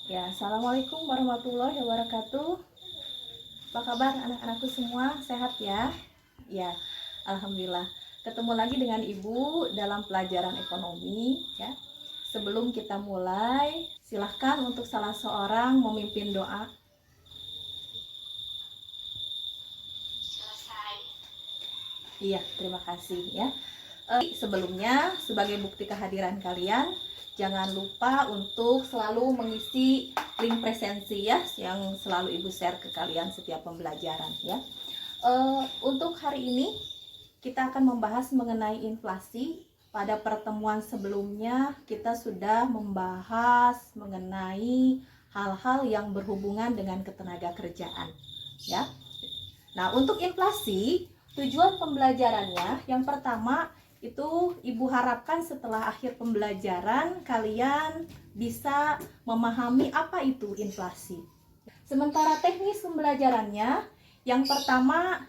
Ya, Assalamualaikum warahmatullahi wabarakatuh. Apa kabar anak-anakku semua? Sehat ya? Ya, Alhamdulillah. Ketemu lagi dengan Ibu dalam pelajaran ekonomi ya. Sebelum kita mulai, silahkan untuk salah seorang memimpin doa. Iya, terima kasih ya. Sebelumnya, sebagai bukti kehadiran kalian, jangan lupa untuk selalu mengisi link presensi ya, yang selalu Ibu share ke kalian setiap pembelajaran ya. Untuk hari ini, kita akan membahas mengenai inflasi. Pada pertemuan sebelumnya, kita sudah membahas mengenai hal-hal yang berhubungan dengan ketenaga kerjaan ya. Nah, untuk inflasi, tujuan pembelajarannya yang pertama itu Ibu harapkan setelah akhir pembelajaran kalian bisa memahami apa itu inflasi. Sementara teknis pembelajarannya, yang pertama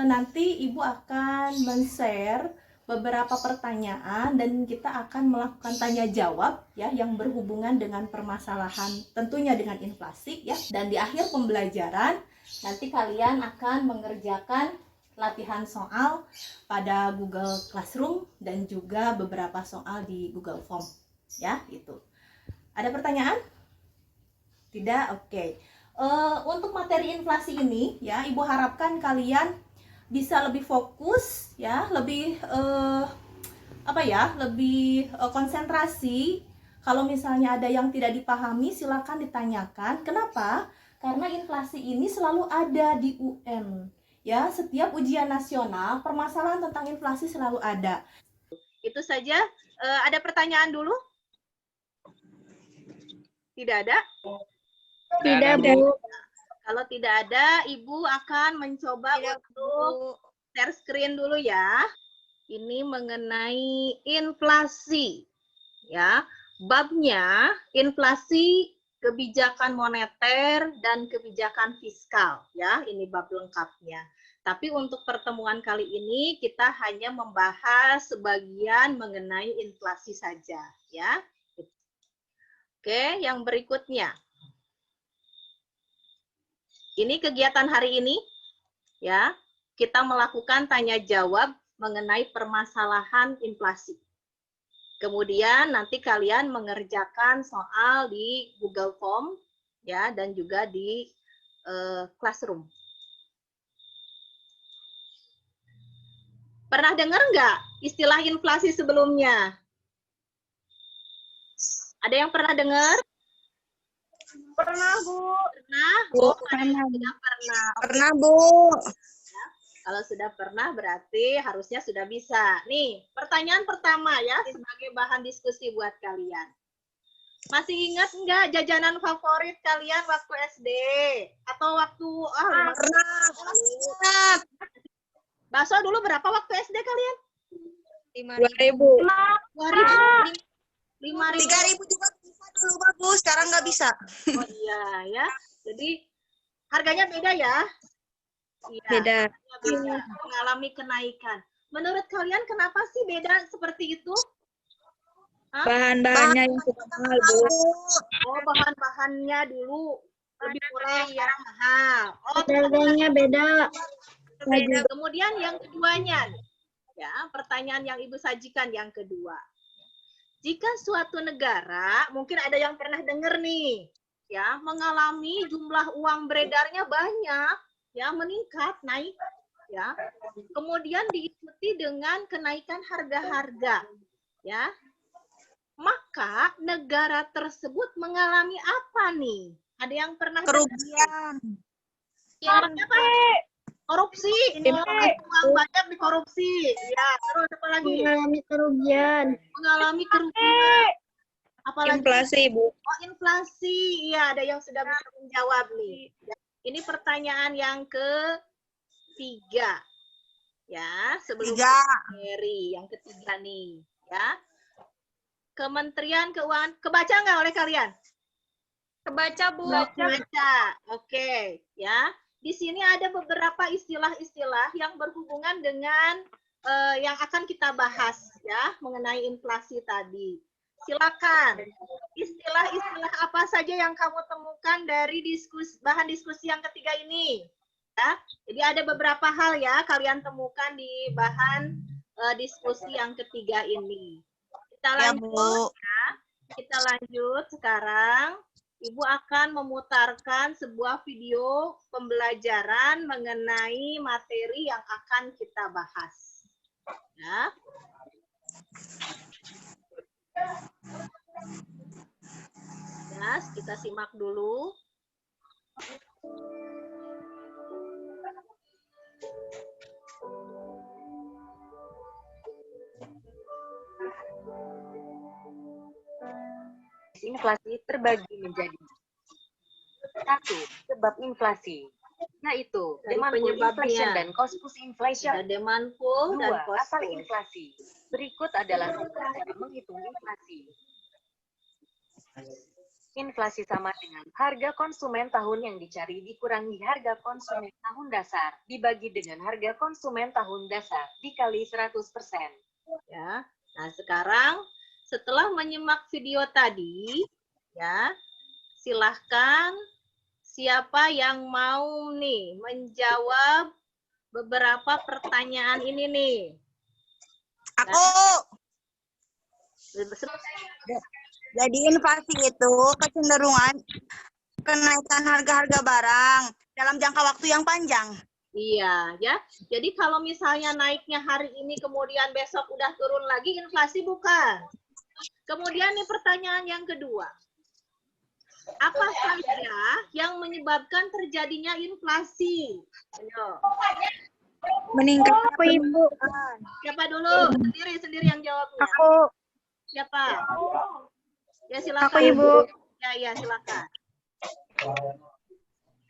nanti Ibu akan men-share beberapa pertanyaan dan kita akan melakukan tanya jawab ya yang berhubungan dengan permasalahan tentunya dengan inflasi ya. Dan di akhir pembelajaran nanti kalian akan mengerjakan latihan soal pada Google Classroom dan juga beberapa soal di Google Form ya itu. Ada pertanyaan? Tidak? Oke. Untuk materi inflasi ini ya Ibu harapkan kalian bisa lebih fokus ya, lebih konsentrasi. Kalau misalnya ada yang tidak dipahami silakan ditanyakan. Kenapa? Karena inflasi ini selalu ada di UN ya, setiap ujian nasional permasalahan tentang inflasi selalu ada. Itu saja. Ada pertanyaan dulu? Tidak ada? Tidak, Bu. Kalau tidak ada, Ibu akan mencoba untuk share screen dulu ya. Ini mengenai inflasi. Ya, babnya inflasi, kebijakan moneter dan kebijakan fiskal ya. Ini bab lengkapnya. Tapi untuk pertemuan kali ini kita hanya membahas sebagian mengenai inflasi saja ya. Oke, yang berikutnya. Ini kegiatan hari ini ya. Kita melakukan tanya jawab mengenai permasalahan inflasi. Kemudian nanti kalian mengerjakan soal di Google Form ya dan juga di Classroom. Pernah dengar nggak istilah inflasi sebelumnya? Ada yang pernah dengar? Pernah, Bu. Pernah? Oh, pernah. Sudah pernah. Pernah, Bu. Ya, kalau sudah pernah berarti harusnya sudah bisa. Nih, pertanyaan pertama ya sebagai bahan diskusi buat kalian. Masih ingat nggak jajanan favorit kalian waktu SD? Atau waktu Pernah. Ingat. Bakso dulu berapa waktu SD kalian? 2000. 2000. 3000 juga bisa dulu, bagus. Sekarang nggak bisa. Oh iya ya. Jadi harganya beda ya? Iya. Beda. Beda. Mengalami kenaikan. Menurut kalian kenapa sih beda seperti itu? Bahan-bahannya yang suka mahal, Bu. Oh, bahan-bahannya dulu lebih murah, sekarang mahal. Oh, Harganya beda. beda. Kemudian yang keduanya, ya, pertanyaan yang Ibu sajikan yang kedua. Jika suatu negara, mungkin ada yang pernah dengar nih, ya, mengalami jumlah uang beredarnya banyak, ya, meningkat, naik, ya. Kemudian diikuti dengan kenaikan harga-harga, ya. Maka negara tersebut mengalami apa nih? Ada yang pernah Kerugian. Korupsi. Uang banyak dikorupsi. Ya, terus apa lagi? Mengalami kerugian. Mengalami kerugian. Apalagi? Inflasi, Bu. Oh, inflasi. Iya, ada yang sudah bisa menjawab nih. Ini pertanyaan yang ketiga. Ya, sebelum materi yang ketiga nih, ya. Kementerian Keuangan, kebaca nggak oleh kalian? Kebaca, Bu. Kebaca. Oke, ya. Di sini ada beberapa istilah-istilah yang berhubungan dengan yang akan kita bahas ya mengenai inflasi tadi. Silakan. Istilah-istilah apa saja yang kamu temukan dari bahan diskusi yang ketiga ini? Ya, jadi ada beberapa hal ya kalian temukan di bahan diskusi yang ketiga ini. Kita lanjut ya. Kita lanjut sekarang. Ibu akan memutarkan sebuah video pembelajaran mengenai materi yang akan kita bahas. Ya. Ya, kita simak dulu. Inflasi terbagi menjadi 1. Sebab inflasi, yaitu demand pull inflation dan cost push inflation. Ada demand pull 2. dan cost Asal pull. inflasi. Berikut adalah cara menghitung inflasi. Inflasi sama dengan harga konsumen tahun yang dicari dikurangi harga konsumen tahun dasar dibagi dengan harga konsumen tahun dasar dikali 100%. Ya. Nah, sekarang setelah menyimak video tadi, ya, silahkan siapa yang mau nih menjawab beberapa pertanyaan ini nih. Aku. Jadi inflasi itu kecenderungan kenaikan harga-harga barang dalam jangka waktu yang panjang. Iya, ya. Jadi kalau misalnya naiknya hari ini kemudian besok udah turun lagi, inflasi bukan. Kemudian nih pertanyaan yang kedua. Apa saja yang menyebabkan terjadinya inflasi? Ayo. Meningkat. Aku Ibu. Siapa dulu? Sendiri yang jawabnya. Aku Siapa? Ya silakan. Aku Ibu. Ya silakan.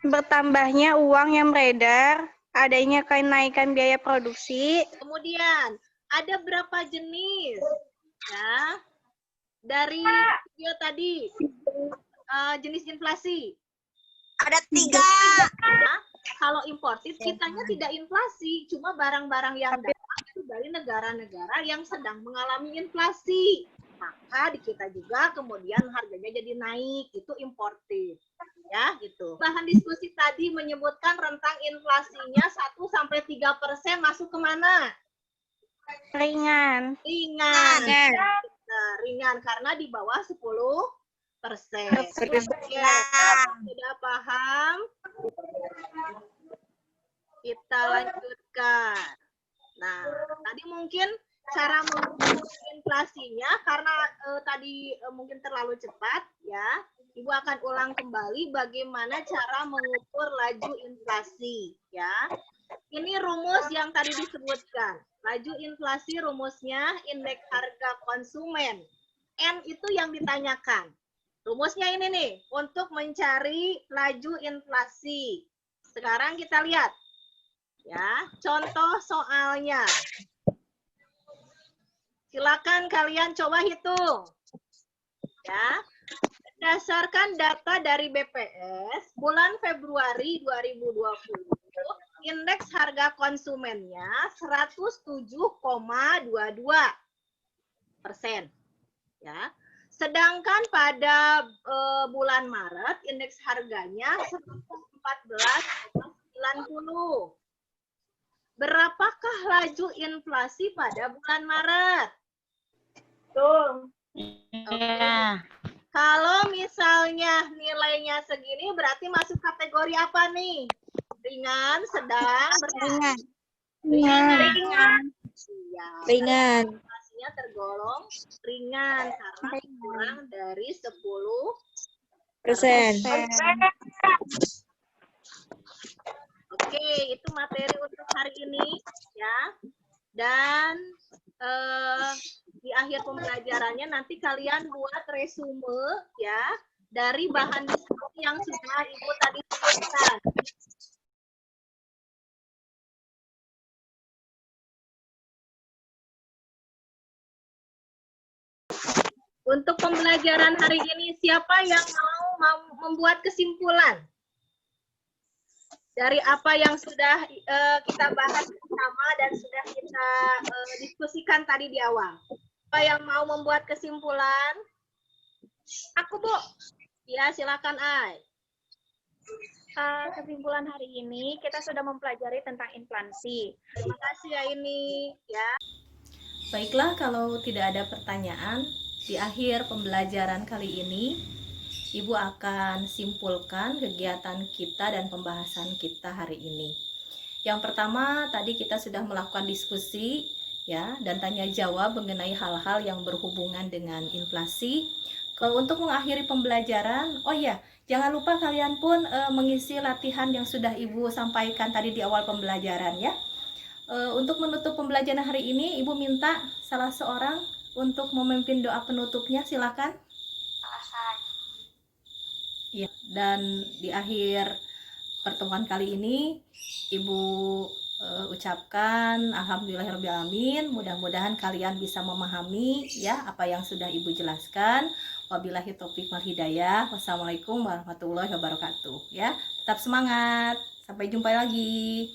Bertambahnya uang yang beredar, adanya kenaikan biaya produksi, Kemudian ada berapa jenis? Ya. Dari video tadi jenis inflasi. Ada 3. Nah, kalau imported kitanya tidak inflasi, cuma barang-barang yang datang itu dari negara-negara yang sedang mengalami inflasi. Maka di kita juga kemudian harganya jadi naik, itu imported. Ya, gitu. Bahan diskusi tadi menyebutkan rentang inflasinya 1-3% masuk kemana? ringan. Ringan. Nah, ringan karena di bawah 10%. Sudah paham? Kita lanjutkan. Nah, tadi mungkin cara mengukur inflasinya karena tadi mungkin terlalu cepat ya. Ibu akan ulang kembali bagaimana cara mengukur laju inflasi ya. Ini rumus yang tadi disebutkan. Laju inflasi rumusnya indeks harga konsumen. N itu yang ditanyakan. Rumusnya ini nih, untuk mencari laju inflasi. Sekarang kita lihat. Ya, contoh soalnya. Silakan kalian coba hitung. Ya. Berdasarkan data dari BPS, bulan Februari 2020, indeks harga konsumennya 107,22%. Ya. Sedangkan pada bulan Maret, indeks harganya 114,90. Berapakah laju inflasi pada bulan Maret? Betul. Oke. Kalau misalnya nilainya segini berarti masuk kategori apa nih? Ringan, sedang, berat? Ringan. Ringan. Inflasinya tergolong ringan karena kurang dari 10%. Oke, itu materi untuk hari ini ya. Dan di akhir pembelajarannya nanti kalian buat resume ya dari bahan diskusi yang sudah Ibu tadi sebutkan. Untuk pembelajaran hari ini siapa yang mau membuat kesimpulan dari apa yang sudah kita bahas bersama dan sudah kita diskusikan tadi di awal? Siapa yang mau membuat kesimpulan? Aku, Bu. Ya, silakan, Ai. Kesimpulan hari ini kita sudah mempelajari tentang inflasi. Terima kasih ya ini. Ya, Baiklah, kalau tidak ada pertanyaan, di akhir pembelajaran kali ini, Ibu akan simpulkan kegiatan kita dan pembahasan kita hari ini. Yang pertama, tadi kita sudah melakukan diskusi ya dan tanya jawab mengenai hal-hal yang berhubungan dengan inflasi. Kalau untuk mengakhiri pembelajaran, oh ya, jangan lupa kalian pun mengisi latihan yang sudah Ibu sampaikan tadi di awal pembelajaran ya. Untuk menutup pembelajaran hari ini, Ibu minta salah seorang untuk memimpin doa penutupnya, silakan. Ya, dan di akhir pertemuan kali ini, Ibu ucapkan alhamdulillahirobbilalamin. Mudah-mudahan kalian bisa memahami ya apa yang sudah Ibu jelaskan. Wabillahi taufiq wal hidayah. Wassalamualaikum warahmatullahi wabarakatuh. Ya, tetap semangat. Sampai jumpa lagi.